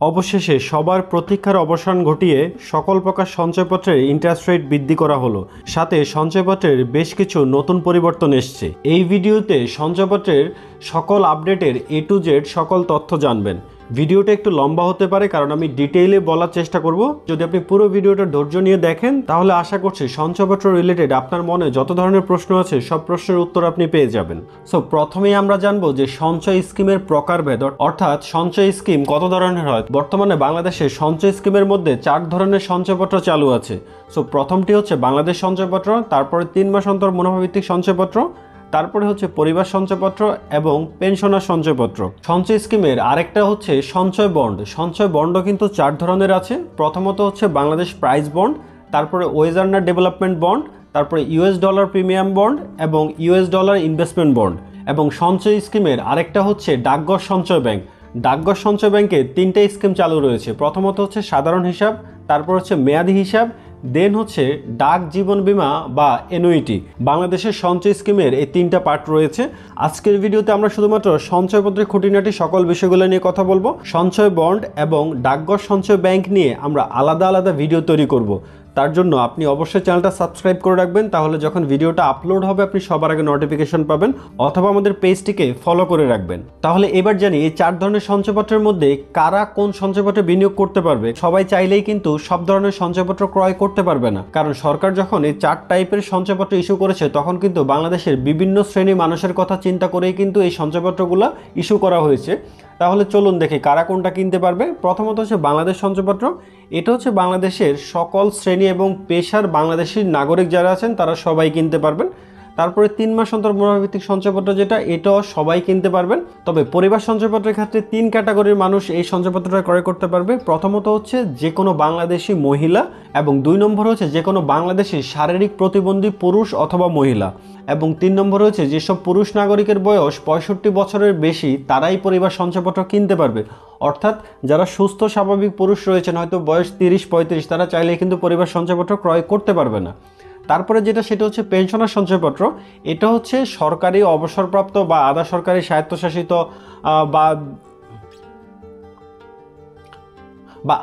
অবশেষে সবার প্রতীক্ষার অবসান ঘটিয়ে সকল প্রকার সঞ্চয়পত্রের ইন্টারেস্ট রেট বৃদ্ধি করা হলো। সাথে সঞ্চয়পত্রের বেশ কিছু নতুন পরিবর্তন এসছে। এই ভিডিওতে সঞ্চয়পত্রের সকল আপডেটের A to Z সকল তথ্য জানবেন। ভিডিওটা একটু লম্বা হতে পারে কারণ আমি ডিটেইলে বলার চেষ্টা করব। যদি আপনি পুরো ভিডিওটা ধৈর্য নিয়ে দেখেন তাহলে আশা করছি সঞ্চয়পত্র রিলেটেড আপনার মনে যত ধরনের প্রশ্ন আছে সব প্রশ্নের উত্তর আপনি পেয়ে যাবেন। সো প্রথমেই আমরা জানবো যে সঞ্চয় স্কিমের প্রকারভেদ, অর্থাৎ সঞ্চয় স্কিম কত ধরনের হয়। বর্তমানে বাংলাদেশে সঞ্চয় স্কিমের মধ্যে 4 ধরনের সঞ্চয়পত্র চালু আছে। সো প্রথমটি হচ্ছে বাংলাদেশ সঞ্চয়পত্র, তারপরে 3 মাস অন্তর মুনাফাভিত্তিক সঞ্চয়পত্র, তারপরে হচ্ছে পরিবার সঞ্চয়পত্র এবং পেনশনার সঞ্চয়পত্র। সঞ্চয় স্কিমের আরেকটা হচ্ছে সঞ্চয় বন্ড। সঞ্চয় বন্ডও কিন্তু 4 ধরনের আছে। প্রথমত হচ্ছে বাংলাদেশ প্রাইজ বন্ড, তারপরে ওয়েজ আর্নার ডেভেলপমেন্ট বন্ড, তারপরে US ডলার প্রিমিয়াম বন্ড এবং US ডলার ইনভেস্টমেন্ট বন্ড। এবং সঞ্চয় স্কিমের আরেকটা হচ্ছে ডাকঘর সঞ্চয় ব্যাংক। ডাকঘর সঞ্চয় ব্যাংকে 3টা স্কিম চালু রয়েছে। প্রথমত হচ্ছে সাধারণ হিসাব, তারপর হচ্ছে মেয়াদি হিসাব, দেন হচ্ছে ডাক জীবন বীমা বা এনুইটি। বাংলাদেশের সঞ্চয় স্কিমের এই 3টা পার্ট রয়েছে। আজকের ভিডিওতে আমরা শুধুমাত্র সঞ্চয়পত্রের খুঁটিনাটি সকল বিষয়গুলো নিয়ে কথা বলবো। সঞ্চয় বন্ড এবং ডাকঘর সঞ্চয় ব্যাংক নিয়ে আমরা আলাদা আলাদা ভিডিও তৈরি করব। তার জন্য আপনি অবশ্যই চ্যানেলটা সাবস্ক্রাইব করে রাখবেন, তাহলে যখন ভিডিওটা আপলোড হবে আপনি সবার আগে নোটিফিকেশন পাবেন, অথবা আমাদের পেজটিকে ফলো করে রাখবেন। তাহলে এবার জানি এই 4 ধরনের সঞ্চয়পত্রের মধ্যে কারা কোন সঞ্চয়পত্রে বিনিয়োগ করতে পারবে। সবাই চাইলেই কিন্তু সব ধরনের সঞ্চয়পত্র ক্রয় করতে পারবে না, কারণ সরকার যখন এই 4 টাইপের সঞ্চয়পত্র ইস্যু করেছে তখন কিন্তু বাংলাদেশের বিভিন্ন শ্রেণী মানুষের কথা চিন্তা করেই কিন্তু এই সঞ্চয়পত্রগুলো ইস্যু করা হয়েছে। তাহলে চলুন দেখি কারা কোনটা কিনতে পারবে। প্রথমত হচ্ছে বাংলাদেশ সঞ্চয়পত্র। এটা হচ্ছে বাংলাদেশের সকল শ্রেণী এবং পেশার বাংলাদেশি নাগরিক যারা আছেন তারা সবাই কিনতে পারবেন। তারপরে 3 মাস অন্তর মুনাফাভিত্তিক সঞ্চয়পত্র, যেটা এটাও সবাই কিনতে পারবেন। তবে পরিবার সঞ্চয়পত্রের ক্ষেত্রে 3 ক্যাটাগরির মানুষ এই সঞ্চয়পত্রটা ক্রয় করতে পারবে। প্রথমত হচ্ছে যে কোনো বাংলাদেশি মহিলা, এবং 2 নম্বর হচ্ছে যে কোনো বাংলাদেশি শারীরিক প্রতিবন্ধী পুরুষ অথবা মহিলা, এবং 3 নম্বর হচ্ছে যেসব পুরুষ নাগরিকের বয়স 65 বছরের বেশি তারাই পরিবার সঞ্চয়পত্র কিনতে পারবে। অর্থাৎ যারা সুস্থ স্বাভাবিক পুরুষ রয়েছেন, হয়তো বয়স 30-35, তারা চাইলে কিন্তু পরিবার সঞ্চয়পত্র ক্রয় করতে পারবে না। তারপরে সেটা হচ্ছে পেনশনার সঞ্চয়পত্র। এটা হচ্ছে সরকারি অবসরপ্রাপ্ত বা আধা সরকারি স্বায়ত্তশাসিত বা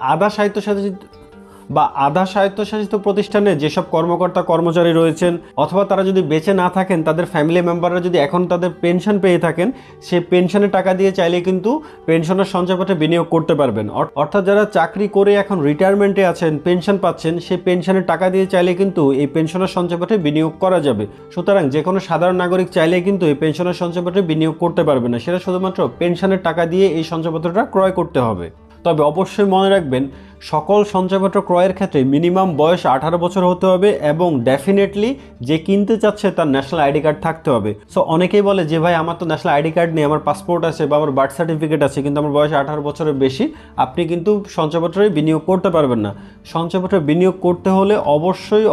আধা স্বায়ত্তশাসিত প্রতিষ্ঠানে যেসব কর্মকর্তা কর্মচারী রয়েছেন, অথবা তারা যদি বেঁচে না থাকেন, তাদের ফ্যামিলি মেম্বাররা যদি এখন তাদের পেনশন পেয়ে থাকেন, সেই পেনশনের টাকা দিয়ে চাইলে কিন্তু পেনশনের সঞ্চয়পত্রে বিনিয়োগ করতে পারবেন। অর্থাৎ যারা চাকরি করে এখন রিটায়ারমেন্টে আছেন, পেনশন পাচ্ছেন, সেই পেনশনের টাকা দিয়ে চাইলে কিন্তু এই পেনশনের সঞ্চয়পত্রে বিনিয়োগ করা যাবে। সুতরাং যে কোনো সাধারণ নাগরিক চাইলে কিন্তু এই পেনশনের সঞ্চয়পত্রে বিনিয়োগ করতে পারবে না, সেটা শুধুমাত্র পেনশনের টাকা দিয়ে এই সঞ্চয়পত্রটা ক্রয় করতে হবে। তবে অবশ্যই মনে রাখবেন, সকল সঞ্চয়পত্র ক্রয়ের ক্ষেত্রে মিনিমাম বয়স 18 বছর হতে হবে, এবং ডেফিনেটলি যে কিনতে চাচ্ছে তার ন্যাশনাল আইডি কার্ড থাকতে হবে। সো অনেকেই বলে যে ভাই আমার তো ন্যাশনাল আইডি কার্ড নেই, আমার পাসপোর্ট আছে বা আমার বার্থ সার্টিফিকেট আছে, কিন্তু আমার বয়স 18 বছরের বেশি, আপনি কিন্তু সঞ্চয়পত্রে বিনিয়োগ করতে পারবেন না। সঞ্চয়পত্রে বিনিয়োগ করতে হলে অবশ্যই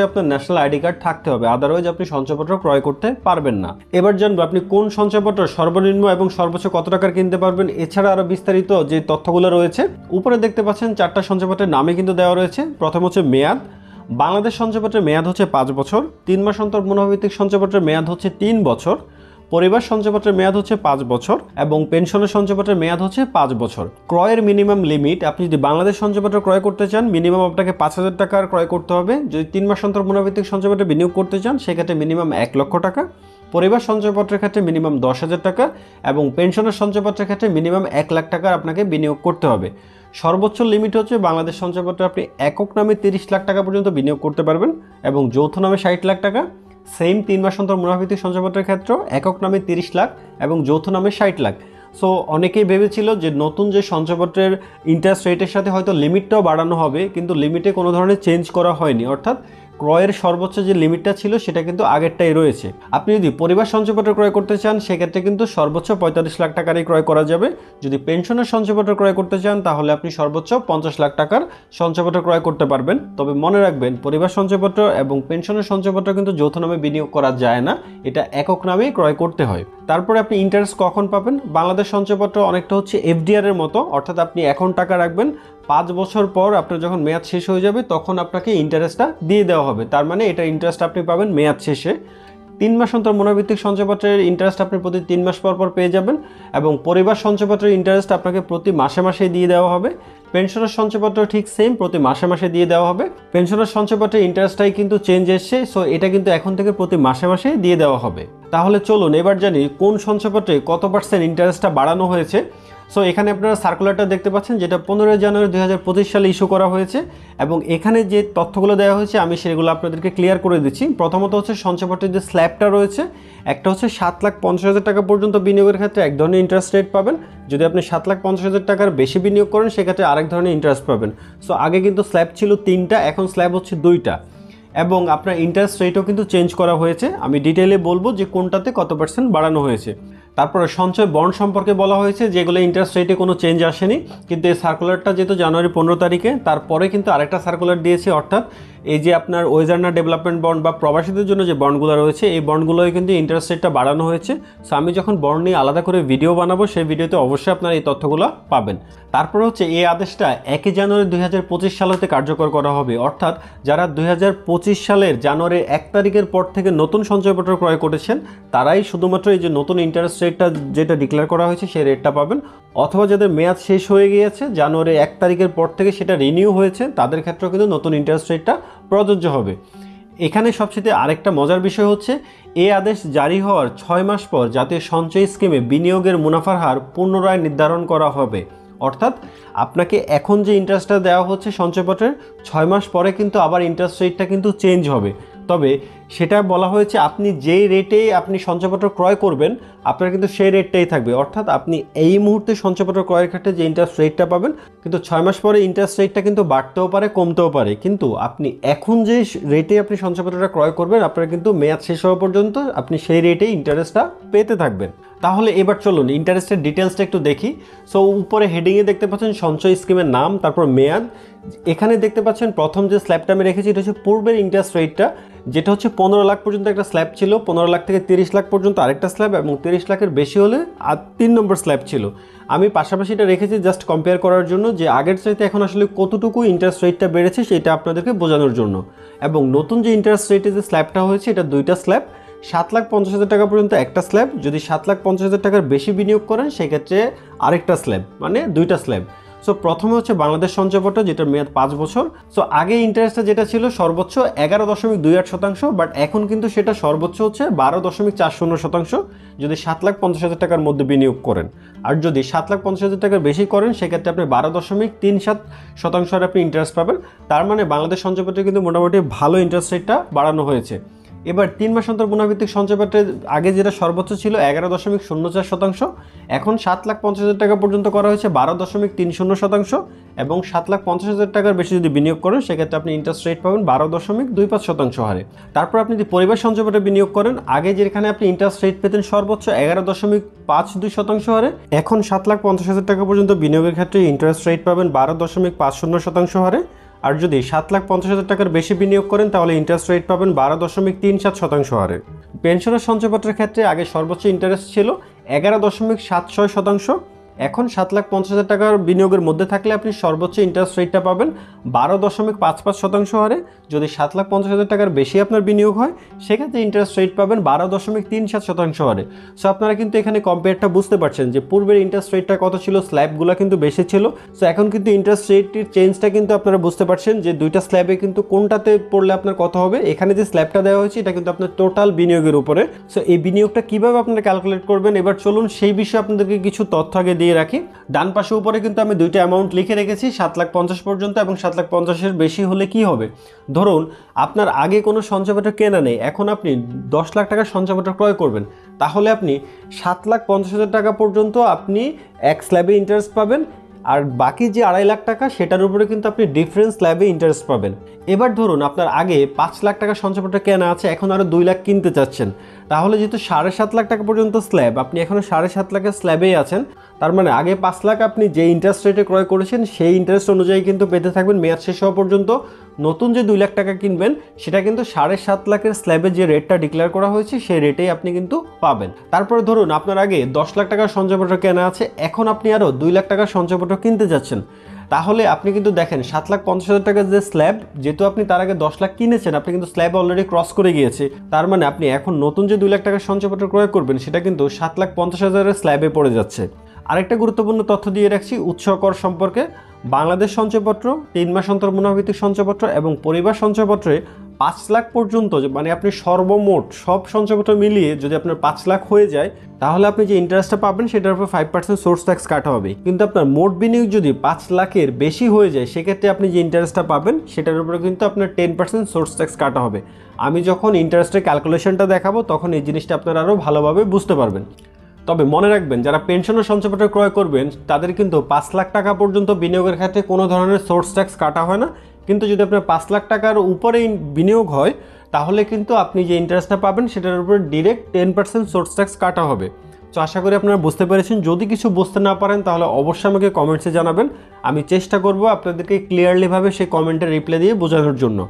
আপনার ন্যাশনাল আইডি কার্ড থাকতে হবে, আদারওয়াইজ আপনি সঞ্চয়পত্র ক্রয় করতে পারবেন না। এবার জানবো আপনি কোন সঞ্চয়পত্র সর্বনিম্ন এবং সর্বোচ্চ কত টাকার কিনতে পারবেন, এছাড়া আরও বিস্তারিত যে তথ্যগুলো রয়েছে। উপরে দেখতে পাচ্ছেন 4টা সঞ্চয়পত্রের নামে কিন্তু দেওয়া রয়েছে। প্রথম হচ্ছে মেয়াদ। বাংলাদেশ সঞ্চয়পত্রের মেয়াদ হচ্ছে 5 বছর। 3 মাস অন্তর মুনাফাভিত্তিক সঞ্চয়পত্রের মেয়াদ হচ্ছে 3 বছর। পরিবার সঞ্চয়পত্রের মেয়াদ হচ্ছে 5 বছর এবং পেনশনের সঞ্চয়পত্রের মেয়াদ হচ্ছে 5 বছর। ক্রয়ের মিনিমাম লিমিট, আপনি যদি বাংলাদেশ সঞ্চয়পত্র ক্রয় করতে চান মিনিমাম আপনাকে 5,000 টাকার ক্রয় করতে হবে। যদি 3 মাস অন্তর মুনাফাভিত্তিক সঞ্চয়পত্রে বিনিয়োগ করতে চান সেক্ষেত্রে মিনিমাম 1 লক্ষ টাকা। পরিবার সঞ্চয়পত্রের ক্ষেত্রে মিনিমাম 10,000 টাকা এবং পেনশনের সঞ্চয়পত্রের ক্ষেত্রে মিনিমাম 1 লাখ টাকার আপনাকে বিনিয়োগ করতে হবে। সর্বোচ্চ লিমিট হচ্ছে বাংলাদেশ সঞ্চয়পত্রে আপনি একক নামে 30 লাখ টাকা পর্যন্ত বিনিয়োগ করতে পারবেন এবং যৌথ নামে 60 লাখ টাকা। সেম 3 মাস অন্তর মুনাফাভিত্তিক সঞ্চয়পত্রের ক্ষেত্রে একক নামে 30 লাখ এবং যৌথ নামে 60 লাখ। সো অনেকেই ভেবেছিল যে নতুন যে সঞ্চয়পত্রের ইন্টারেস্ট রেটের সাথে হয়তো লিমিটটাও বাড়ানো হবে, কিন্তু লিমিটে কোনো ধরনের চেঞ্জ করা হয়নি। অর্থাৎ ক্রয়ের সর্বোচ্চ যে লিমিটটা ছিল সেটা কিন্তু আগেরটাই রয়েছে। আপনি যদি পরিবার সঞ্চয়পত্র ক্রয় করতে চান সেক্ষেত্রে কিন্তু সর্বোচ্চ 45 লাখ টাকারই ক্রয় করা যাবে। যদি পেনশনের সঞ্চয়পত্র ক্রয় করতে চান তাহলে আপনি সর্বোচ্চ 50 লাখ টাকার সঞ্চয়পত্র ক্রয় করতে পারবেন। তবে মনে রাখবেন, পরিবার সঞ্চয়পত্র এবং পেনশনের সঞ্চয়পত্র কিন্তু যৌথ নামে বিনিয়োগ করা যায় না, এটা একক নামেই ক্রয় করতে হয়। তারপরে আপনি ইন্টারেস্ট কখন পাবেন? বাংলাদেশ সঞ্চয়পত্র অনেকটা হচ্ছে FDR এর মতো, অর্থাৎ আপনি এখন টাকা রাখবেন, 5 বছর পর আপনার যখন মেয়াদ শেষ হয়ে যাবে তখন আপনাকে ইন্টারেস্টটা দিয়ে দেওয়া হবে। তার মানে এটা ইন্টারেস্ট আপনি পাবেন মেয়াদ শেষে। 3 মাস অন্তর মুনাভিত্তিক সঞ্চয়পত্রের ইন্টারেস্ট আপনি প্রতি 3 মাস পর পর পেয়ে যাবেন এবং পরিবার সঞ্চয়পত্রের ইন্টারেস্ট আপনাকে প্রতি মাসে মাসে দিয়ে দেওয়া হবে। পেনশনের সঞ্চয়পত্র ঠিক সেম, প্রতি মাসে মাসে দিয়ে দেওয়া হবে। পেনশনের সঞ্চয়পত্রের ইন্টারেস্টটাই কিন্তু চেঞ্জ এসছে, সো এটা কিন্তু এখন থেকে প্রতি মাসে মাসে দিয়ে দেওয়া হবে। তাহলে চলুন এবার জানি কোন সঞ্চয়পত্রে কত % ইন্টারেস্টটা বাড়ানো হয়েছে। সো এখানে আপনারা সার্কুলারটা দেখতে পাচ্ছেন, যেটা 15 জানুয়ারি 2025 সালে ইস্যু করা হয়েছে এবং এখানে যে তথ্যগুলো দেওয়া হয়েছে আমি সেগুলো আপনাদেরকে ক্লিয়ার করে দিচ্ছি। প্রথমত হচ্ছে সঞ্চয়পত্রের যে স্ল্যাবটা রয়েছে, একটা হচ্ছে 7,50,000 টাকা পর্যন্ত বিনিয়োগের ক্ষেত্রে এক ধরনের ইন্টারেস্ট রেট পাবেন। যদি আপনি 7,50,000 টাকার বেশি বিনিয়োগ করেন সেক্ষেত্রে আরেক ধরনের ইন্টারেস্ট পাবেন। সো আগে কিন্তু স্ল্যাব ছিল 3টা, এখন স্ল্যাব হচ্ছে 2টা এবং আপনার ইন্টারেস্ট রেটও কিন্তু চেঞ্জ করা হয়েছে। আমি ডিটেইলে বলবো যে কোনটাতে কত % বাড়ানো হয়েছে। তারপরে সঞ্চয় বন্ড সম্পর্কে বলা হয়েছে, যেগুলো ইন্টারেস্ট রেটে কোনো চেঞ্জ আসেনি, কিন্তু এই সার্কুলারটা যেহেতু জানুয়ারি 15 তারিখে, তারপরে কিন্তু আরেকটা সার্কুলার দিয়েছে, অর্থাৎ এই যে আপনার ওয়েজার্নার ডেভেলপমেন্ট বন্ড বা প্রবাসীদের জন্য যে বন্ডগুলো রয়েছে এই বন্ডগুলোয় কিন্তু ইন্টারেস্ট রেটটা বাড়ানো হয়েছে। সো আমি যখন বন্ড নিয়ে আলাদা করে ভিডিও বানাবো সেই ভিডিওতে অবশ্যই আপনারা এই তথ্যগুলো পাবেন। তারপরে হচ্ছে এই আদেশটা 1 জানুয়ারি 2025 সাল হতে কার্যকর করা হবে, অর্থাৎ যারা 2025 সালের জানুয়ারির 1 তারিখের পর থেকে নতুন সঞ্চয়পত্র ক্রয় করেছেন তারাই শুধুমাত্র এই যে নতুন ইন্টারেস্ট রেটটা যেটা ডিক্লেয়ার করা হয়েছে সেই রেটটা পাবেন, অথবা যাদের মেয়াদ শেষ হয়ে গিয়েছে জানুয়ারি 1 তারিখের পর থেকে সেটা রিনিউ হয়েছে তাদের ক্ষেত্রেও কিন্তু নতুন ইন্টারেস্ট রেটটা প্রযোজ্য হবে। এখানে সবচেয়ে আরেকটা মজার বিষয় হচ্ছে এই আদেশ জারি হওয়ার 6 মাস পর জাতীয় সঞ্চয় স্কিমে বিনিয়োগের মুনাফার হার পুনরায় নির্ধারণ করা হবে। অর্থাৎ আপনাকে এখন যে ইন্টারেস্টটা দেওয়া হচ্ছে সঞ্চয়পত্রের 6 মাস পরে কিন্তু আবার ইন্টারেস্ট রেটটা কিন্তু চেঞ্জ হবে। তবে সেটা বলা হয়েছে আপনি যেই রেটে আপনি সঞ্চয়পত্র ক্রয় করবেন আপনার কিন্তু সেই রেটটাই থাকবে, অর্থাৎ আপনি এই মুহূর্তে সঞ্চয়পত্র ক্রয়ের ক্ষেত্রে যে ইন্টারেস্ট রেটটা পাবেন কিন্তু 6 মাস পরে ইন্টারেস্ট রেটটা কিন্তু বাড়তেও পারে কমতেও পারে, কিন্তু আপনি এখন যে রেটে আপনি সঞ্চয়পত্রটা ক্রয় করবেন আপনার কিন্তু মেয়াদ শেষ হওয়া পর্যন্ত আপনি সেই রেটে ইন্টারেস্টটা পেতে থাকবেন। তাহলে এবার চলুন ইন্টারেস্টের ডিটেলসটা একটু দেখি। সো উপরে হেডিংয়ে দেখতে পাচ্ছেন সঞ্চয় স্কিমের নাম, তারপর মেয়াদ। এখানে দেখতে পাচ্ছেন প্রথম যে স্ল্যাবটা আমি রেখেছি এটা হচ্ছে পূর্বের ইন্টারেস্ট রেটটা, যেটা হচ্ছে 15 লাখ পর্যন্ত একটা স্ল্যাব ছিল, 15 লাখ থেকে 30 লাখ পর্যন্ত আরেকটা স্ল্যাব এবং 30 লাখের বেশি হলে আর 3 নম্বর স্ল্যাব ছিল। আমি পাশাপাশি এটা রেখেছি জাস্ট কম্পেয়ার করার জন্য যে আগের চাইতে এখন আসলে কতটুকু ইন্টারেস্ট রেটটা বেড়েছে সেটা আপনাদেরকে বোঝানোর জন্য। এবং নতুন যে ইন্টারেস্ট রেটে যে স্ল্যাবটা হয়েছে এটা 2টা স্ল্যাব, 7,50,000 টাকা পর্যন্ত একটা স্ল্যাব, যদি 7,50,000 টাকার বেশি বিনিয়োগ করেন সেক্ষেত্রে আরেকটা স্ল্যাব, মানে 2টা স্ল্যাব। সো প্রথমে হচ্ছে বাংলাদেশ সঞ্চয়পত্র যেটার মেয়াদ 5 বছর। সো আগে ইন্টারেস্টটা যেটা ছিল সর্বোচ্চ 11.28%, বাট এখন কিন্তু সেটা সর্বোচ্চ হচ্ছে 12.40% যদি 7,50,000 টাকার মধ্যে বিনিয়োগ করেন। আর যদি 7,50,000 টাকার বেশি করেন সেক্ষেত্রে আপনি 12.37% আপনি ইন্টারেস্ট পাবেন। তার মানে বাংলাদেশ সঞ্চয়পত্রে কিন্তু মোটামুটি ভালো ইন্টারেস্ট রেটটা বাড়ানো হয়েছে। এবার 3 মাস অন্তর মুনাভিত্তিক সঞ্চয়পত্রের আগে যেটা সর্বোচ্চ ছিল 11.04%, এখন 7,50,000 টাকা পর্যন্ত করা হয়েছে 12.30% এবং 7,50,000 টাকার বেশি যদি বিনিয়োগ করেন সেক্ষেত্রে আপনি ইন্টারেস্ট রেট পাবেন 12.25% হারে। তারপর আপনি যদি পরিবার সঞ্চয়পত্রে বিনিয়োগ করেন আগে যেখানে আপনি ইন্টারেস্ট রেট পেতেন সর্বোচ্চ 11.52% হারে, এখন 7,50,000 টাকা পর্যন্ত বিনিয়োগের ক্ষেত্রে ইন্টারেস্ট রেট পাবেন 12.50% হারে। আর যদি 7,50,000 টাকার বেশি বিনিয়োগ করেন তাহলে ইন্টারেস্ট রেট পাবেন 12.37% হারে। পেনশনের সঞ্চয়পত্রের ক্ষেত্রে আগে সর্বোচ্চ ইন্টারেস্ট ছিল 11.76%, এখন 7,50,000 টাকার বিনিয়োগের মধ্যে থাকলে আপনি সর্বোচ্চ ইন্টারেস্ট রেটটা পাবেন 12.55% হারে। যদি 7,50,000 টাকার বেশি আপনার বিনিয়োগ হয় সেক্ষেত্রে ইন্টারেস্ট রেট পাবেন 12.37% হারে। সো আপনারা কিন্তু এখানে কম্পেয়ারটা বুঝতে পারছেন যে পূর্বের ইন্টারেস্ট রেটটা কত ছিল, স্ল্যাবগুলো কিন্তু বেশি ছিল। সো এখন কিন্তু ইন্টারেস্ট রেটটির চেঞ্জটা কিন্তু আপনারা বুঝতে পারছেন যে 2টা স্ল্যাবে কিন্তু কোনটাতে পড়লে আপনার কত হবে। এখানে যে স্ল্যাবটা দেওয়া হয়েছে এটা কিন্তু আপনার টোটাল বিনিয়োগের উপরে। সো এই বিনিয়োগটা কীভাবে আপনারা ক্যালকুলেট করবেন এবার চলুন সেই বিষয়ে আপনাদেরকে কিছু তথ্য আগে দিয়ে রাখি। ডান পাশে উপরে কিন্তু আমি 2টা অ্যামাউন্ট লিখে রেখেছি, 7,50,000 পর্যন্ত এবং 7,50,000 বেশি হলে কি হবে। ধরুন আপনার আগে কোনো সঞ্চয়পত্র কেনা নেই, এখন আপনি 10 লাখ টাকার সঞ্চয়পত্র ক্রয় করবেন, তাহলে আপনি 7,50,000 টাকা পর্যন্ত আপনি এক স্ল্যাবে ইন্টারেস্ট পাবেন, আর বাকি যে 2.5 লাখ টাকা সেটার উপরে কিন্তু আপনি ডিফারেন্স স্ল্যাবে ইন্টারেস্ট পাবেন। এবার ধরুন আপনার আগে 5 লাখ টাকা সঞ্চয়পত্র কেনা আছে, এখন আরও 2 লাখ কিনতে চাচ্ছেন, তাহলে যেহেতু 7.5 লাখ টাকা পর্যন্ত স্ল্যাব, আপনি এখনও 7.5 লাখের স্ল্যাবেই আছেন। তার মানে আগে 5 লাখ আপনি যে ইন্টারেস্ট রেটে ক্রয় করেছেন সেই ইন্টারেস্ট অনুযায়ী কিন্তু পেতে থাকবেন মেয়াদ শেষ হওয়া পর্যন্ত। নতুন যে 2 লাখ টাকা কিনবেন সেটা কিন্তু 7.5 লাখের স্ল্যাবে যে রেটটা ডিক্লেয়ার করা হয়েছে সেই রেটেই আপনি কিন্তু পাবেন। তারপরে ধরুন আপনার আগে 10 লাখ টাকার সঞ্চয়পত্র কেনা আছে, এখন আপনি আরও 2 লাখ টাকার সঞ্চয়পত্র কিনতে যাচ্ছেন, তাহলে আপনি কিন্তু দেখেন 7,50,000 টাকার যে স্ল্যাব, যেহেতু আপনি তার আগে 10 লাখ কিনেছেন, আপনি কিন্তু স্ল্যাব অলরেডি ক্রস করে গিয়েছে। তার মানে আপনি এখন নতুন যে 2 লাখ টাকার সঞ্চয়পত্র ক্রয় করবেন সেটা কিন্তু 7,50,000 স্ল্যাবে পড়ে যাচ্ছে। আরেকটা গুরুত্বপূর্ণ তথ্য দিয়ে রাখছি উৎস কর সম্পর্কে। বাংলাদেশ সঞ্চয়পত্র, 3 মাস অন্তর মুনাফাভিত্তিক সঞ্চয়পত্র এবং পরিবার সঞ্চয়পত্রে 5 লাখ পর্যন্ত, মানে আপনি সর্বমোট সব সঞ্চয়পত্র মিলিয়ে যদি আপনার 5 লাখ হয়ে যায়, তাহলে আপনি যে ইন্টারেস্টটা পাবেন সেটার উপর 5% সোর্স ট্যাক্স কাটা হবে। কিন্তু আপনার মোট বিনিয়োগ যদি 5 লাখের বেশি হয়ে যায়, সেক্ষেত্রে আপনি যে ইন্টারেস্টটা পাবেন সেটার উপরে কিন্তু আপনার 10% সোর্স ট্যাক্স কাটা হবে। আমি যখন ইন্টারেস্টের ক্যালকুলেশনটা দেখাবো তখন এই জিনিসটা আপনারা আরও ভালোভাবে বুঝতে পারবেন। তবে মনে রাখবেন, যারা পেনশন ও সঞ্চয়পত্র ক্রয় করবেন তাদের কিন্তু 5 লাখ টাকা পর্যন্ত বিনিয়োগের ক্ষেত্রে কোনো ধরনের সোর্স ট্যাক্স কাটা হয় না। কিন্তু যদি আপনার 5 লাখ টাকার উপরে বিনিয়োগ হয়, তাহলে কিন্তু আপনি যে ইন্টারেস্টটা পাবেন সেটার উপর ডিরেক্ট 10% সোর্স ট্যাক্স কাটা হবে। তো আশা করি আপনারা বুঝতে পেরেছেন। যদি কিছু বুঝতে না পারেন তাহলে অবশ্যই আমাকে কমেন্টসে জানাবেন। আমি চেষ্টা করব আপনাদেরকে ক্লিয়ারলিভাবে সেই কমেন্টের রিপ্লাই দিয়ে বোঝানোর জন্য।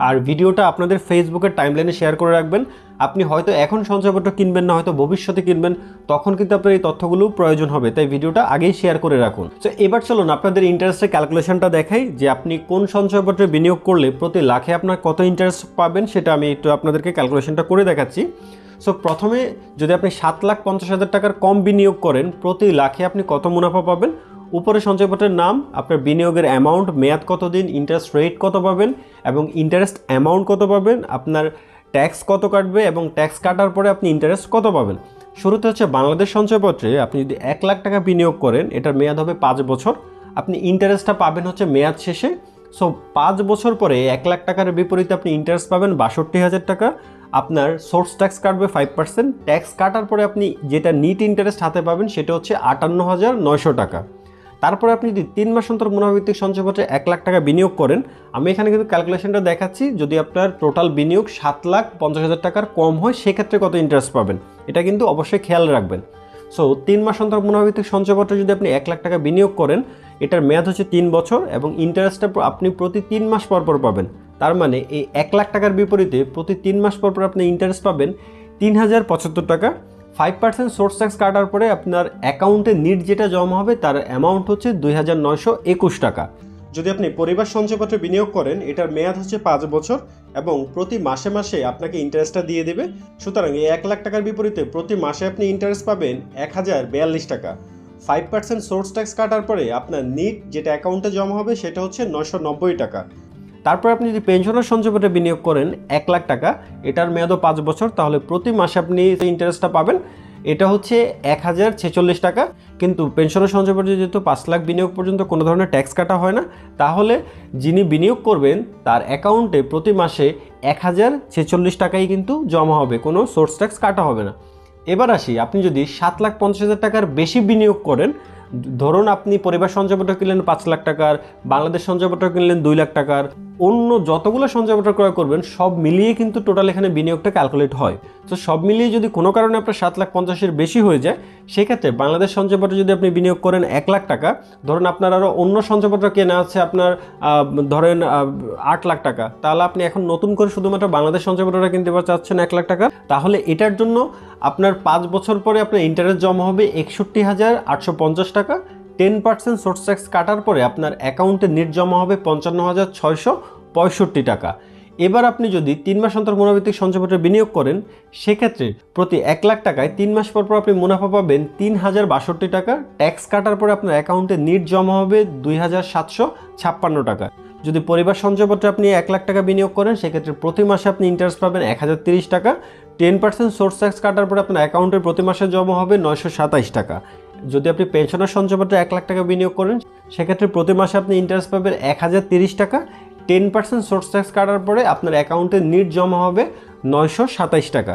আর ভিডিওটা আপনাদের ফেসবুকের টাইমলাইনে শেয়ার করে রাখবেন। আপনি হয়তো এখন সঞ্চয়পত্র কিনবেন না, হয়তো ভবিষ্যতে কিনবেন, তখন কিন্তু আপনার এই তথ্যগুলো প্রয়োজন হবে, তাই ভিডিওটা আগেই শেয়ার করে রাখুন। তো এবার চলুন আপনাদের ইন্টারেস্টের ক্যালকুলেশনটা দেখাই, যে আপনি কোন সঞ্চয়পত্রে বিনিয়োগ করলে প্রতি লাখে আপনার কত ইন্টারেস্ট পাবেন সেটা আমি একটু আপনাদেরকে ক্যালকুলেশনটা করে দেখাচ্ছি। সো প্রথমে যদি আপনি 7,50,000 টাকার কম বিনিয়োগ করেন, প্রতি লাখে আপনি কত মুনাফা পাবেন। উপরে সঞ্চয়পত্রের নাম, আপনার বিনিয়োগের অ্যামাউন্ট, মেয়াদ কতদিন, ইন্টারেস্ট রেট কত পাবেন এবং ইন্টারেস্ট অ্যামাউন্ট কত পাবেন, আপনার ট্যাক্স কত কাটবে এবং ট্যাক্স কাটার পরে আপনি ইন্টারেস্ট কত পাবেন। শুরুতে হচ্ছে বাংলাদেশ সঞ্চয়পত্রে আপনি যদি 1 লাখ টাকা বিনিয়োগ করেন, এটার মেয়াদ হবে 5 বছর। আপনি ইন্টারেস্টটা পাবেন হচ্ছে মেয়াদ শেষে। সো 5 বছর পরে 1 লাখ টাকার বিপরীতে আপনি ইন্টারেস্ট পাবেন 62,000 টাকা। আপনার সোর্স ট্যাক্স কাটবে 5%। ট্যাক্স কাটার পরে আপনি যেটা নিট ইন্টারেস্ট হাতে পাবেন সেটা হচ্ছে 58,900 টাকা। তারপরে আপনি যদি 3 মাস অন্তর মুনাফাভিত্তিক সঞ্চয়পত্রে 1 লাখ টাকা বিনিয়োগ করেন, আমি এখানে কিন্তু ক্যালকুলেশনটা দেখাচ্ছি, যদি আপনার টোটাল বিনিয়োগ 7,50,000 টাকার কম হয় সেক্ষেত্রে কত ইন্টারেস্ট পাবেন, এটা কিন্তু অবশ্যই খেয়াল রাখবেন। সো 3 মাস অন্তর মুনাফাভিত্তিক সঞ্চয়পত্রে যদি আপনি 1 লাখ টাকা বিনিয়োগ করেন, এটার মেয়াদ হচ্ছে 3 বছর এবং ইন্টারেস্টটা আপনি প্রতি 3 মাস পর পর পাবেন। তার মানে এই 1 লাখ টাকার বিপরীতে প্রতি 3 মাস পর পর আপনি ইন্টারেস্ট পাবেন 3,075 টাকা। 5% সোর্স ট্যাক্স কাটার পরে আপনার অ্যাকাউন্টে নিট যেটা জমা হবে তার অ্যামাউন্ট হচ্ছে 2,921 টাকা। যদি আপনি পরিবার সঞ্চয়পত্রে বিনিয়োগ করেন, এটার মেয়াদ হচ্ছে 5 বছর এবং প্রতি মাসে মাসে আপনাকে ইন্টারেস্টটা দিয়ে দেবে। সুতরাং এই 1 লাখ টাকার বিপরীতে প্রতি মাসে আপনি ইন্টারেস্ট পাবেন 1,042 টাকা। 5% সোর্স ট্যাক্স কাটার পরে আপনার নিট যেটা অ্যাকাউন্টে জমা হবে সেটা হচ্ছে 990 টাকা। তারপর আপনি যদি পেনশনের সঞ্চয়পত্রে বিনিয়োগ করেন 1 লাখ টাকা, এটার মেয়াদও 5 বছর, তাহলে প্রতি মাসে আপনি ইন্টারেস্টটা পাবেন, এটা হচ্ছে 1,046 টাকা। কিন্তু পেনশনের সঞ্চয়পত্রে যেহেতু 5 লাখ বিনিয়োগ পর্যন্ত কোনো ধরনের ট্যাক্স কাটা হয় না, তাহলে যিনি বিনিয়োগ করবেন তার অ্যাকাউন্টে প্রতি মাসে 1,046 টাকাই কিন্তু জমা হবে, কোনো সোর্স ট্যাক্স কাটা হবে না। এবার আসি, আপনি যদি 7,50,000 টাকার বেশি বিনিয়োগ করেন, ধরুন আপনি পরিবার সঞ্চয়পত্র কিনলেন 5 লাখ টাকার, বাংলাদেশ সঞ্চয়পত্র কিনলেন 2 লাখ টাকার, অন্য যতগুলো সঞ্চয়পত্র ক্রয় করবেন সব মিলিয়ে কিন্তু টোটাল এখানে বিনিয়োগটা ক্যালকুলেট হয়। তো সব মিলিয়ে যদি কোনো কারণে আপনার 7,50,000 বেশি হয়ে যায়, সেক্ষেত্রে বাংলাদেশ সঞ্চয়পত্রে যদি আপনি বিনিয়োগ করেন 1 লাখ টাকা, ধরুন আপনার আরও অন্য সঞ্চয়পত্র কেনা আছে আপনার ধরেন 8 লাখ টাকা, তাহলে আপনি এখন নতুন করে শুধুমাত্র বাংলাদেশ সঞ্চয়পত্রটা কিনতে চাচ্ছেন 1 লাখ টাকা, তাহলে এটার জন্য আপনার 5 বছর পরে আপনার ইন্টারেস্ট জমা হবে 61,850 টাকা। 10% সোর্স ট্যাক্স কাটার পরে আপনার অ্যাকাউন্টে নেট জমা হবে 55,665 টাকা। এবার আপনি যদি 3 মাস অন্তর মুনাফাভিত্তিক সঞ্চয়পত্রে বিনিয়োগ করেন, সেক্ষেত্রে প্রতি 1 লাখ টাকায় 3 মাস পর পর আপনি মুনাফা পাবেন 3,062 টাকা। ট্যাক্স কাটার পরে আপনার অ্যাকাউন্টে নেট জমা হবে 2,756 টাকা। যদি পরিবার সঞ্চয়পত্রে আপনি 1 লাখ টাকা বিনিয়োগ করেন, সেক্ষেত্রে প্রতি মাসে আপনি ইন্টারেস্ট পাবেন 1,030 টাকা। 10% সোর্স ট্যাক্স কাটার পরে আপনার অ্যাকাউন্টে প্রতি মাসে জমা হবে 927 টাকা। যদি আপনি পেনশনের সঞ্চয়পত্রে 1 লাখ টাকা বিনিয়োগ করেন, সেক্ষেত্রে প্রতি মাসে আপনি ইন্টারেস্ট পাবেন 1,030 টাকা। 10% সোর্স ট্যাক্স কাটার পরে আপনার অ্যাকাউন্টে নিট জমা হবে 927 টাকা।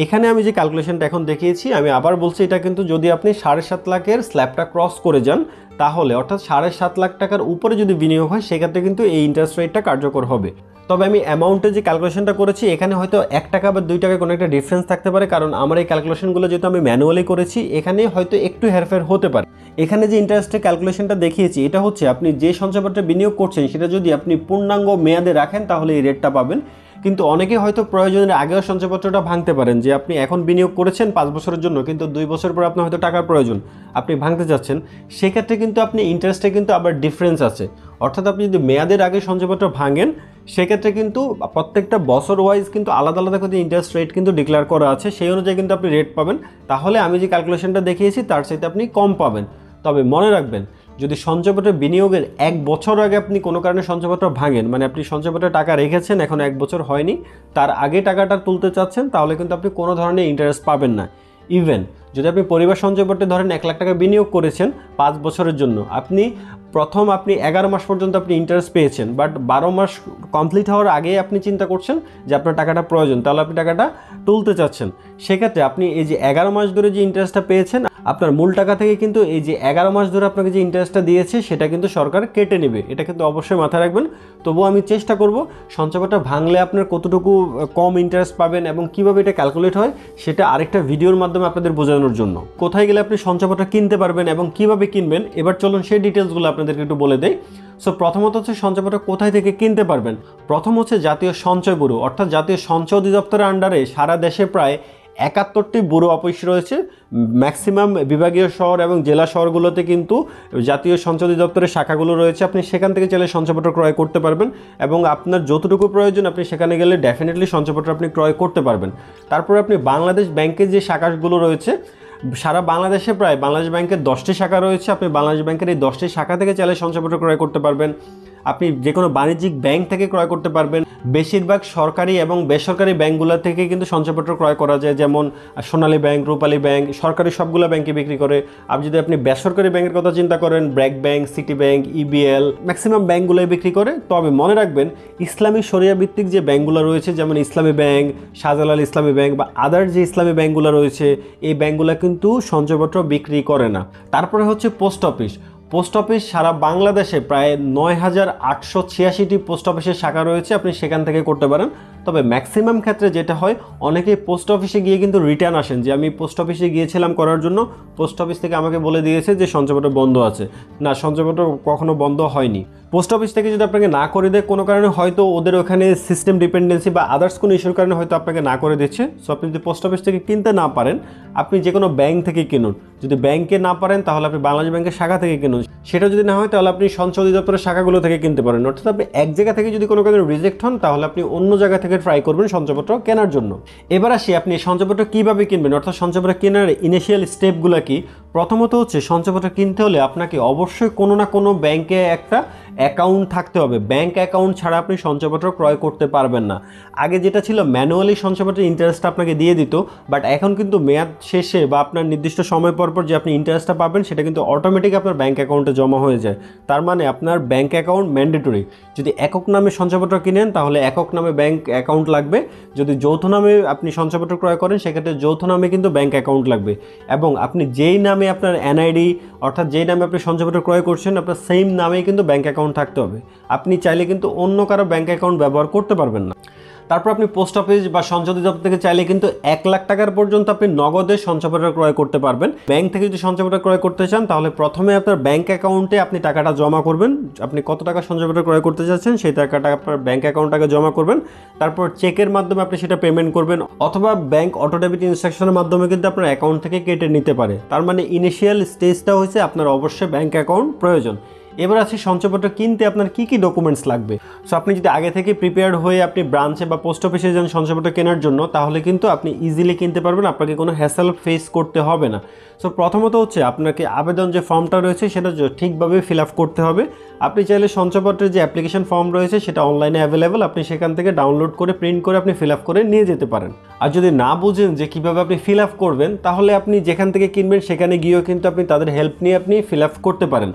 এখানে আমি যে ক্যালকুলেশনটা এখন দেখিয়েছি, আমি আবার বলছি, এটা কিন্তু যদি আপনি 7.5 লাখের স্ল্যাবটা ক্রস করে যান, তাহলে অর্থাৎ 7.5 লাখ টাকার উপরে যদি বিনিয়োগ হয়, সেক্ষেত্রে কিন্তু এই ইন্টারেস্ট রেটটা কার্যকর হবে। তবে আমি অ্যামাউন্টে যে ক্যালকুলেশনটা করেছি, এখানে হয়তো 1 টাকা বা 2 টাকা কোনো একটা ডিফারেন্স থাকতে পারে, কারণ আমার এই ক্যালকুলেশনগুলো যেহেতু আমি ম্যানুয়ালি করেছি, এখানে হয়তো একটু হেরফের হতে পারে। এখানে যে ইন্টারেস্টের ক্যালকুলেশনটা দেখিয়েছি, এটা হচ্ছে আপনি যে সঞ্চয়পত্রে বিনিয়োগ করছেন সেটা যদি আপনি পূর্ণাঙ্গ মেয়াদে রাখেন তাহলে এই রেটটা পাবেন। কিন্তু অনেকে হয়তো প্রয়োজনের আগেও সঞ্চয়পত্রটা ভাঙতে পারেন, যে আপনি এখন বিনিয়োগ করেছেন 5 বছরের জন্য, কিন্তু 2 বছর পর আপনার হয়তো টাকার প্রয়োজন, আপনি ভাঙতে চাচ্ছেন। সেক্ষেত্রে কিন্তু আপনি ইন্টারেস্টে কিন্তু আবার ডিফারেন্স আছে। অর্থাৎ আপনি যদি মেয়াদের আগে সঞ্চয়পত্র ভাঙেন, সেক্ষেত্রে কিন্তু প্রত্যেকটা বছর ওয়াইজ কিন্তু আলাদা আলাদা করে ইন্টারেস্ট রেট কিন্তু ডিক্লেয়ার করা আছে, সেই অনুযায়ী কিন্তু আপনি রেট পাবেন। তাহলে আমি যে ক্যালকুলেশনটা দেখিয়েছি তার চাইতে আপনি কম পাবেন। তবে মনে রাখবেন, যদি সঞ্চয়পত্র বিনিয়োগের 1 বছর আগে আপনি কোনো কারণে সঞ্চয়পত্র ভাঙেন, মানে আপনি সঞ্চয়পত্রে টাকা রেখেছেন, এখন 1 বছর হয়নি, তার আগে টাকাটা তুলতে চাচ্ছেন, তাহলে কিন্তু আপনি কোনো ধরনের ইন্টারেস্ট পাবেন না। ইভেন যদি আপনি পরিবার সঞ্চয়পত্রে ধরেন 1 লাখ টাকা বিনিয়োগ করেছেন 5 বছরের জন্য, আপনি 11 মাস পর্যন্ত আপনি ইন্টারেস্ট পেয়েছেন, বাট 12 মাস কমপ্লিট হওয়ার আগে আপনি চিন্তা করছেন যে আপনার টাকাটা প্রয়োজন, তাহলে আপনি টাকাটা তুলতে চাচ্ছেন। সেক্ষেত্রে আপনি এই যে 11 মাস ধরে যে ইন্টারেস্টটা পেয়েছেন, আপনার মূল টাকা থেকে কিন্তু এই যে 11 মাস ধরে আপনাকে যে ইন্টারেস্টটা দিয়েছে সেটা কিন্তু সরকার কেটে নেবে। এটা কিন্তু অবশ্যই মাথায় রাখবেন। তবুও আমি চেষ্টা করব সঞ্চয়পত্র ভাঙলে আপনার কতটুকু কম ইন্টারেস্ট পাবেন এবং কিভাবে এটা ক্যালকুলেট হয় সেটা আরেকটা ভিডিওর মাধ্যমে আপনাদের বোঝানোর জন্য। কোথায় গেলে আপনি সঞ্চয়পত্র কিনতে পারবেন এবং কিভাবে কিনবেন, এবার চলুন সেই ডিটেলসগুলো আপনাদেরকে একটু বলে দেই। সো প্রথমত হচ্ছে সঞ্চয়পত্র কোথায় থেকে কিনতে পারবেন। প্রথম হচ্ছে জাতীয় সঞ্চয় ব্যুরো, অর্থাৎ জাতীয় সঞ্চয় অধিদপ্তরের আন্ডারে সারা দেশে প্রায় 71টি ব্যুরো অফিস রয়েছে। ম্যাক্সিমাম বিভাগীয় শহর এবং জেলা শহরগুলোতে কিন্তু জাতীয় সঞ্চয় অধিদপ্তরের শাখাগুলো রয়েছে। আপনি সেখান থেকে চাইলে সঞ্চয়পত্র ক্রয় করতে পারবেন এবং আপনার যতটুকু প্রয়োজন আপনি সেখানে গেলে ডেফিনেটলি সঞ্চয়পত্র আপনি ক্রয় করতে পারবেন। তারপর আপনি বাংলাদেশ ব্যাংকের যে শাখাগুলো রয়েছে, সারা বাংলাদেশে প্রায় বাংলাদেশ ব্যাংকের 10টি শাখা রয়েছে। আপনি বাংলাদেশ ব্যাংকের এই 10টি শাখা থেকে চাইলে সঞ্চয়পত্র ক্রয় করতে পারবেন। আপনি যে কোনো বাণিজ্যিক ব্যাংক থেকে ক্রয় করতে পারবেন। বেশিরভাগ সরকারি এবং বেসরকারি ব্যাংকগুলো থেকে কিন্তু সঞ্চয়পত্র ক্রয় করা যায়, যেমন সোনালী ব্যাংক, রূপালী ব্যাংক, সরকারি সবগুলো ব্যাংকে বিক্রি করে। যদি আপনি বেসরকারি ব্যাংকের কথা চিন্তা করেন, BRAC Bank, City Bank, EBL, maximum ব্যাংকগুলোই বিক্রি করে। তবে মনে রাখবেন, ইসলামী শরিয়া ভিত্তিক যে ব্যাংকগুলো রয়েছে, যেমন ইসলামী ব্যাংক, শাহজালাল ইসলামী ব্যাংক বা আদার যে ইসলামী ব্যাংকগুলো রয়েছে, এই ব্যাংকগুলো কিন্তু সঞ্চয়পত্র বিক্রি করে না। তারপরে হচ্ছে পোস্ট অফিস। পোস্ট অফিস সারা বাংলাদেশে প্রায় 9886টি পোস্ট অফিসের শাখা রয়েছে, আপনি সেখান থেকে করতে পারেন। তবে ম্যাক্সিমাম ক্ষেত্রে যেটা হয়, অনেকেই পোস্ট অফিসে গিয়ে কিন্তু রিটার্ন আসেন যে আমি পোস্ট অফিসে গিয়েছিলাম করার জন্য, পোস্ট অফিস থেকে আমাকে বলে দিয়েছে যে সঞ্চয়পত্র বন্ধ আছে। না, সঞ্চয়পত্র কখনো বন্ধ হয়নি। পোস্ট অফিস থেকে যদি আপনাকে না করে দেয় কোনো কারণে, হয়তো ওদের ওখানে সিস্টেম ডিপেন্ডেন্সি বা আদার্স কোনো ইস্যুর কারণে হয়তো আপনাকে না করে দিচ্ছে। সো আপনি যদি পোস্ট অফিস থেকে কিনতে না পারেন, আপনি যে কোনো ব্যাংক থেকে কিনুন। যদি ব্যাংকে না পারেন তাহলে আপনি বাংলাদেশ ব্যাংকের শাখা থেকে কিনুন। সেটা যদি না হয় তাহলে আপনি সঞ্চয় অধিদপ্তরের শাখাগুলো থেকে কিনতে পারেন। অর্থাৎ আপনি এক জায়গা থেকে যদি কোনো কারণে রিজেক্ট হন, তাহলে আপনি অন্য জায়গা থেকে ট্রাই করবেন সঞ্চয়পত্র কেনার জন্য। এবার আসি আপনি সঞ্চয়পত্র কীভাবে কিনবেন, অর্থাৎ সঞ্চয়পত্র কেনার ইনিশিয়াল স্টেপগুলো কি। প্রথমত হচ্ছে সঞ্চয়পত্র কিনতে হলে আপনাকে অবশ্যই কোনো না কোনো ব্যাংকে একটা অ্যাকাউন্ট থাকতে হবে। ব্যাংক অ্যাকাউন্ট ছাড়া আপনি সঞ্চয়পত্র ক্রয় করতে পারবেন না। আগে যেটা ছিল, ম্যানুয়ালি সঞ্চয়পত্রের ইন্টারেস্টটা আপনাকে দিয়ে দিত, বাট এখন কিন্তু মেয়াদ শেষে বা আপনার নির্দিষ্ট সময় পর যে আপনি ইন্টারেস্টটা পাবেন সেটা কিন্তু অটোমেটিক আপনার ব্যাংক অ্যাকাউন্টে জমা হয়ে যায়। তার মানে আপনার ব্যাংক অ্যাকাউন্ট ম্যান্ডেটরি। যদি একক নামে সঞ্চয়পত্র কিনেন তাহলে একক নামে ব্যাংক অ্যাকাউন্ট লাগবে। যদি যৌথ নামে আপনি সঞ্চয়পত্র ক্রয় করেন সেক্ষেত্রে যৌথ নামে কিন্তু ব্যাংক অ্যাকাউন্ট লাগবে। এবং আপনি যেই নামে আপনার এনআইডি, অর্থাৎ যেই নামে আপনি সঞ্চয়পত্র ক্রয় করছেন, আপনার সেম নামেই কিন্তু ব্যাংক অ্যাকাউন্ট থাকতে হবে। আপনি চাইলে কিন্তু অন্য কারো ব্যাংক অ্যাকাউন্ট ব্যবহার করতে পারবেন না। তারপর আপনি পোস্ট অফিস বা সঞ্চয় অধিদপ্তর থেকে চাইলে কিন্তু 1 লাখ টাকার পর্যন্ত আপনি নগদে সঞ্চয়পত্র ক্রয় করতে পারবেন। ব্যাংক থেকে যদি সঞ্চয়পত্র ক্রয় করতে চান তাহলে প্রথমে আপনার ব্যাংক অ্যাকাউন্টে আপনি টাকাটা জমা করবেন। আপনি কত টাকা সঞ্চয়পত্র ক্রয় করতে চাচ্ছেন সেই টাকাটা আপনার ব্যাংক অ্যাকাউন্টটাকে জমা করবেন। তারপর চেকের মাধ্যমে আপনি সেটা পেমেন্ট করবেন, অথবা ব্যাংক অটো ডেবিট ইনস্ট্রাকশনের মাধ্যমে কিন্তু আপনার অ্যাকাউন্ট থেকে কেটে নিতে পারে। তার মানে ইনিশিয়াল স্টেজটা হচ্ছে আপনার অবশ্যই ব্যাংক অ্যাকাউন্ট প্রয়োজন। এবার আছে সঞ্চয়পত্র কিনতে আপনার কী কী ডকুমেন্টস লাগবে। সো আপনি যদি আগে থেকে প্রিপেয়ার্ড হয়ে আপনি ব্রাঞ্চে বা পোস্ট অফিসে যান সঞ্চয়পত্র কেনার জন্য, তাহলে কিন্তু আপনি ইজিলি কিনতে পারবেন, আপনাকে কোনো হ্যাসেল ফেস করতে হবে না। সো প্রথমত হচ্ছে আপনাকে আবেদন যে ফর্মটা রয়েছে সেটা ঠিকভাবে ফিল আপ করতে হবে। আপনি চাইলে সঞ্চয়পত্রের যে অ্যাপ্লিকেশন ফর্ম রয়েছে সেটা অনলাইনে অ্যাভেলেবেল, আপনি সেখান থেকে ডাউনলোড করে প্রিন্ট করে আপনি ফিল আপ করে নিয়ে যেতে পারেন। আর যদি না বুঝেন যে কীভাবে আপনি ফিল আপ করবেন, তাহলে আপনি যেখান থেকে কিনবেন সেখানে গিয়েও কিন্তু আপনি তাদের হেল্প নিয়ে আপনি ফিল আপ করতে পারেন।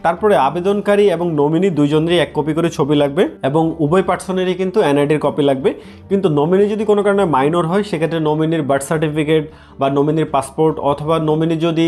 তারপরে আবেদনকারী এবং নমিনি দুইজনেরই 1 কপি করে ছবি লাগবে এবং উভয় পার্সনেরই কিন্তু এনআইডির কপি লাগবে। কিন্তু নমিনি যদি কোনো কারণে মাইনর হয় সেক্ষেত্রে নমিনির বার্থ সার্টিফিকেট বা নমিনির পাসপোর্ট, অথবা নমিনি যদি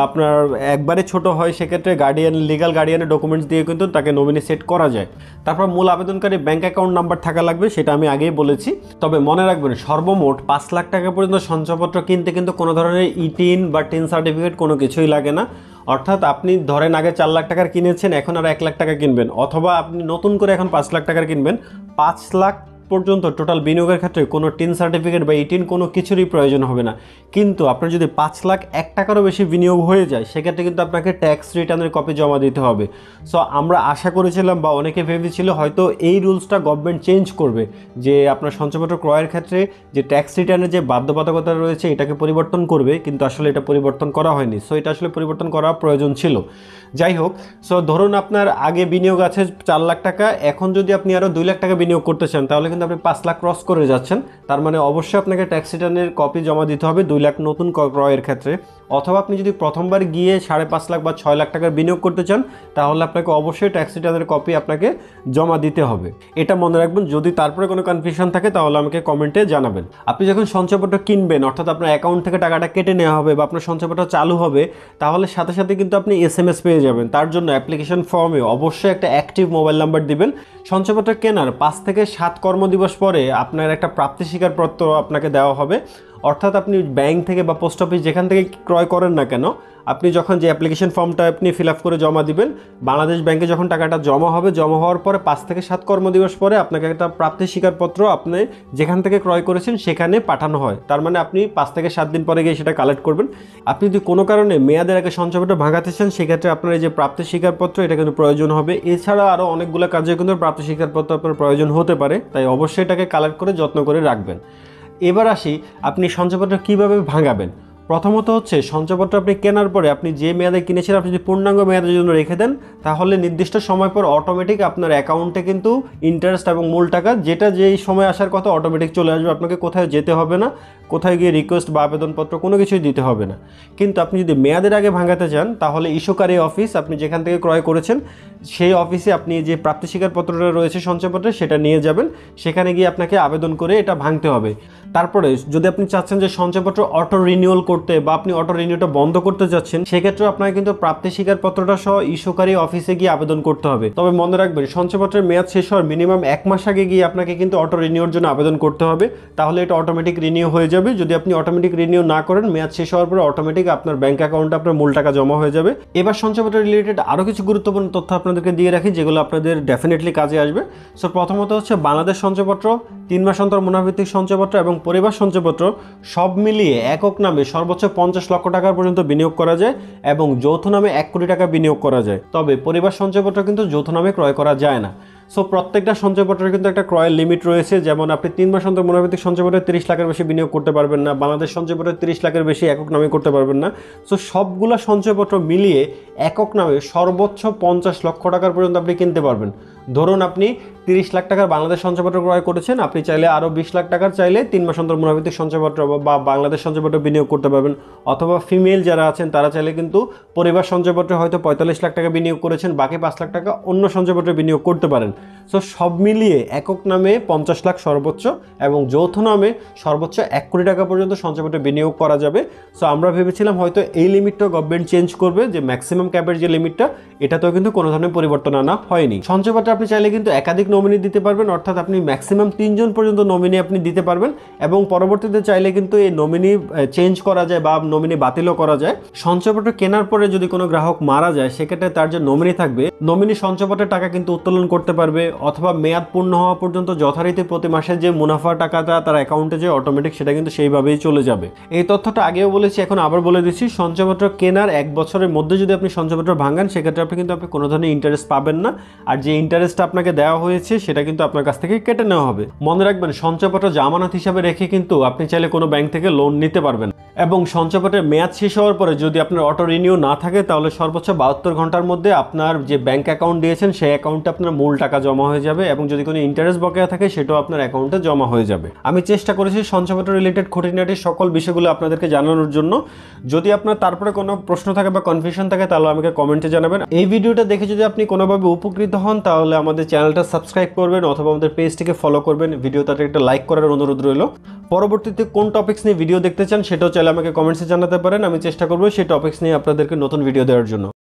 আপনার একবারে ছোট হয় সেক্ষেত্রে গার্ডিয়ান, লিগাল গার্ডিয়ানের ডকুমেন্টস দিয়ে কিন্তু তাকে নমিনি সেট করা যায়। তারপর মূল আবেদনকারী ব্যাংক অ্যাকাউন্ট নাম্বার থাকা লাগবে, সেটা আমি আগেই বলেছি। তবে মনে রাখবেন, সর্বমোট 5 লাখ টাকা পর্যন্ত সঞ্চয়পত্র কিনতে কিন্তু কোনো ধরনের ই-টিন বা টিন সার্টিফিকেট কোনো কিছুই লাগে না। অর্থাৎ আপনি ধরেন আগে 4 লাখ টাকার কিনেছেন, এখন আর 1 লাখ টাকা কিনবেন, অথবা আপনি নতুন করে এখন 5 লাখ টাকার কিনবেন, 5 লাখ পর্যন্ত টোটাল বিনিয়োগের ক্ষেত্রে কোনো টিন সার্টিফিকেট বা ইটিন কোনো কিছুরই প্রয়োজন হবে না। কিন্তু আপনার যদি 5,01,000 টাকারও বেশি বিনিয়োগ হয়ে যায় সেক্ষেত্রে কিন্তু আপনাকে ট্যাক্স রিটার্নের কপি জমা দিতে হবে। সো আমরা আশা করেছিলাম বা অনেকে ভেবেছিল হয়তো এই রুলসটা গভর্নমেন্ট চেঞ্জ করবে, যে আপনার সঞ্চয়পত্র ক্রয়ের ক্ষেত্রে যে ট্যাক্স রিটার্নের যে বাধ্যবাধকতা রয়েছে এটাকে পরিবর্তন করবে, কিন্তু আসলে এটা পরিবর্তন করা হয়নি। সো এটা আসলে পরিবর্তন করা প্রয়োজন ছিল। যাই হোক, সো ধরুন আপনার আগে বিনিয়োগ আছে 4,00,000 টাকা, এখন যদি আপনি আরও 2,00,000 টাকা বিনিয়োগ করতে চান তাহলে কিন্তু আপনি 5,00,000 ক্রস করে যাচ্ছেন। তার মানে অবশ্যই আপনাকে ট্যাক্স রিটার্নের কপি জমা দিতে হবে 2,00,000 নতুন ক্রয়ের ক্ষেত্রে। অথবা আপনি যদি প্রথমবার গিয়ে 5.5 লাখ বা 6,00,000 টাকার বিনিয়োগ করতে চান তাহলে আপনাকে অবশ্যই ট্যাক্স রিটার্নের কপি আপনাকে জমা দিতে হবে। এটা মনে রাখবেন। যদি তারপরে কোনো কনফিউশন থাকে তাহলে আমাকে কমেন্টে জানাবেন। আপনি যখন সঞ্চয়পত্র কিনবেন, অর্থাৎ আপনার অ্যাকাউন্ট থেকে টাকাটা কেটে নেওয়া হবে বা আপনার সঞ্চয়পত্র চালু হবে, তাহলে সাথে সাথে কিন্তু আপনি SMS পেয়ে যাবেন। তার জন্য অ্যাপ্লিকেশন ফর্মে অবশ্যই একটা অ্যাক্টিভ মোবাইল নাম্বার দিবেন। সঞ্চয়পত্র কেনার 5 থেকে 7 কর্মদিবস পরে আপনার একটা প্রাপ্তি স্বীকারপত্র আপনাকে দেওয়া হবে। অর্থাৎ আপনি ব্যাংক থেকে বা পোস্ট অফিস যেখান থেকে ক্রয় করেন না কেন, আপনি যখন যে অ্যাপ্লিকেশন ফর্মটা আপনি ফিল আপ করে জমা দিবেন, বাংলাদেশ ব্যাংকে যখন টাকাটা জমা হবে, জমা হওয়ার পরে 5 থেকে 7 কর্মদিবস পরে আপনাকে একটা প্রাপ্তি স্বীকারপত্র আপনি যেখান থেকে ক্রয় করেছেন সেখানে পাঠানো হয়। তার মানে আপনি 5 থেকে 7 দিন পরে গিয়ে সেটা কালেক্ট করবেন। আপনি যদি কোনো কারণে মেয়াদের আগে সঞ্চয়পত্র ভাঙাতে চান সেক্ষেত্রে আপনার এই যে প্রাপ্তি স্বীকারপত্র এটা কিন্তু প্রয়োজন হবে। এছাড়া আরও অনেকগুলো কাজে কিন্তু প্রাপ্তি স্বীকারপত্র আপনার প্রয়োজন হতে পারে, তাই অবশ্যই এটাকে কালেক্ট করে যত্ন করে রাখবেন। এবার আসি আপনি সঞ্চয়পত্র কীভাবে ভাঙাবেন। প্রথমত হচ্ছে সঞ্চয়পত্র আপনি কেনার পরে আপনি যে মেয়াদে কিনেছিলেন আপনি যদি পূর্ণাঙ্গ মেয়াদের জন্য রেখে দেন তাহলে নির্দিষ্ট সময় পর অটোমেটিক আপনার অ্যাকাউন্টে কিন্তু ইন্টারেস্ট এবং মূল টাকা যেটা যেই সময় আসার কথা অটোমেটিক চলে আসবে। আপনাকে কোথাও যেতে হবে না, কোথায় গিয়ে রিকোয়েস্ট বা আবেদনপত্র কোনো কিছুই দিতে হবে না। কিন্তু আপনি যদি মেয়াদের আগে ভাঙাতে চান তাহলে ইস্যুকারী অফিস আপনি যেখান থেকে ক্রয় করেছেন সেই অফিসে আপনি যে প্রাপ্তি স্বীকারপত্রটা রয়েছে সঞ্চয়পত্রে সেটা নিয়ে যাবেন। সেখানে গিয়ে আপনাকে আবেদন করে এটা ভাঙতে হবে। তারপরে যদি আপনি চাচ্ছেন যে সঞ্চয়পত্র অটো রিনিউয়াল করতে বা আপনি অটো রিনিউটা বন্ধ করতে যাচ্ছেন সেক্ষেত্রে আপনাকে কিন্তু প্রাপ্তি স্বীকারপত্রটা সহ ইস্যুকারী অফিসে গিয়ে আবেদন করতে হবে। তবে মনে রাখবেন সঞ্চয়পত্রের মেয়াদ শেষ হওয়ার মিনিমাম 1 মাস আগে গিয়ে আপনাকে কিন্তু অটো রিনিউর জন্য আবেদন করতে হবে, তাহলে এটা অটোমেটিক রিনিউ হয়ে যাবে। যদি আপনি অটোমেটিক রিনিউ না করেন মেয়াদ শেষ হওয়ার পরে অটোমেটিক আপনার ব্যাংক অ্যাকাউন্টে আপনার মূল টাকা জমা হয়ে যাবে। এবার সঞ্চয়পত্র রিলেটেড আরও কিছু গুরুত্বপূর্ণ তথ্য আপনাদেরকে দিয়ে রাখি যেগুলো আপনাদের ডেফিনেটলি কাজে আসবে। সো প্রথমত হচ্ছে বাংলাদেশ সঞ্চয়পত্র, 3 মাস অন্তর মুনাফাভিত্তিক সঞ্চয়পত্র এবং পরিবার সঞ্চয়পত্র সব মিলিয়ে একক নামে সর্বোচ্চ 50 লক্ষ টাকা পর্যন্ত বিনিয়োগ করা যায় এবং যৌথ নামে 1 কোটি টাকা বিনিয়োগ করা যায়। তবে পরিবার সঞ্চয়পত্র কিন্তু যৌথ নামে ক্রয় করা যায় না। সো প্রত্যেকটা সঞ্চয়পত্রের কিন্তু একটা ক্রয়ের লিমিট রয়েছে। যেমন আপনি 3 মাস অন্তর মুনাফাভিত্তিক সঞ্চয়পত্রে 30 লাখের বেশি বিনিয়োগ করতে পারবেন না, বাংলাদেশ সঞ্চয়পত্রে 30 লাখের বেশি একক নামে করতে পারবেন না। সো সবগুলো সঞ্চয়পত্র মিলিয়ে একক নামে সর্বোচ্চ 50 লক্ষ টাকার পর্যন্ত আপনি কিনতে পারবেন। ধরুন আপনি 30 লাখ টাকার বাংলাদেশ সঞ্চয়পত্র ক্রয় করেছেন, আপনি চাইলে আরও 20 লাখ টাকার চাইলে 3 মাস অন্তর মুনাফাভিত্তিক সঞ্চয়পত্র বা বাংলাদেশ সঞ্চয়পত্র বিনিয়োগ করতে পারবেন। অথবা ফিমেল যারা আছেন তারা চাইলে কিন্তু পরিবার সঞ্চয়পত্রে হয়তো 45 লাখ টাকা বিনিয়োগ করেছেন, বাকি 5 লাখ টাকা অন্য সঞ্চয়পত্রে বিনিয়োগ করতে পারেন। সো সব মিলিয়ে একক নামে 50 লাখ সর্বোচ্চ এবং যৌথ নামে সর্বোচ্চ 1 কোটি টাকা পর্যন্ত সঞ্চয়পত্রে বিনিয়োগ করা যাবে। সো আমরা ভেবেছিলাম হয়তো এই লিমিটটা গভর্নমেন্ট চেঞ্জ করবে, যে ম্যাক্সিমাম ক্যাপের যে লিমিটটা এটাতেও কিন্তু কোনো ধরনের পরিবর্তন আনা হয়নি। সঞ্চয়পত্রে আপনি চাইলে কিন্তু একাধিক নমিনি দিতে পারবেন, অর্থাৎ আপনি ম্যাক্সিমাম 3 জন পর্যন্ত নমিনি আপনি দিতে পারবেন এবং পরবর্তীতে চাইলে কিন্তু এই নমিনি চেঞ্জ করা যায় বা নমিনি বাতিলও করা যায়। সঞ্চয়পত্র কেনার পরে যদি কোনো গ্রাহক মারা যায় সেক্ষেত্রে তার যে নমিনি থাকবে নমিনি সঞ্চয়পত্রের টাকা কিন্তু উত্তোলন করতে পারবে, অথবা মেয়াদ পূর্ণ হওয়া পর্যন্ত যথারীতি প্রতি মাসে যে মুনাফা টাকাটা তার অ্যাকাউন্টে যে অটোমেটিক সেটা কিন্তু সেইভাবেই চলে যাবে। এই তথ্যটা আগেও বলেছি, এখন আবার বলে দিচ্ছি। সঞ্চয়পত্র কেনার 1 বছরের মধ্যে যদি আপনি সঞ্চয়পত্র ভাঙান সেক্ষেত্রে আপনি কিন্তু কোনো ধরনের ইন্টারেস্ট পাবেন না, আর যে ইন্টারেস্টটা আপনাকে দেওয়া হয়েছে সেটা কিন্তু আপনার কাছ থেকে কেটে নেওয়া হবে। মনে রাখবেন সঞ্চয়পত্র জামানত হিসাবে রেখে কিন্তু আপনি চাইলে কোনো ব্যাংক থেকে লোন নিতে পারবেন। এবং সঞ্চয়পত্রের মেয়াদ শেষ হওয়ার পরে যদি আপনার অটো রিনিউ না থাকে তাহলে সর্বোচ্চ 72 ঘন্টার মধ্যে আপনার যে ব্যাংক অ্যাকাউন্ট দিয়েছেন সেই অ্যাকাউন্টে আপনার মূল টাকা জমা হয়ে যাবে এবং যদি কোনো ইন্টারেস্ট বকেয়া থাকে সেটাও আপনার অ্যাকাউন্টে জমা হয়ে যাবে। আমি চেষ্টা করেছি সঞ্চয়পত্র রিলেটেড খুঁটিনাটি সকল বিষয়গুলো আপনাদেরকে জানানোর জন্য। যদি আপনার তারপরে কোনো প্রশ্ন থাকে বা কনফিউশন থাকে তাহলে আমাকে কমেন্টে জানাবেন। এই ভিডিওটা দেখে যদি আপনি কোনোভাবে উপকৃত হন তাহলে আমাদের চ্যানেলটা সাবস্ক্রাইব করবেন অথবা আমাদের পেজটিকে ফলো করবেন। ভিডিওটাতে একটা লাইক করার অনুরোধ রইল। পরবর্তীতে কোন টপিকস নিয়ে ভিডিও দেখতে চান সেটাও চাইলে আমাকে কমেন্টসে জানাতে পারেন। আমি চেষ্টা করব সেই টপিকস নিয়ে আপনাদেরকে নতুন ভিডিও দেওয়ার জন্য।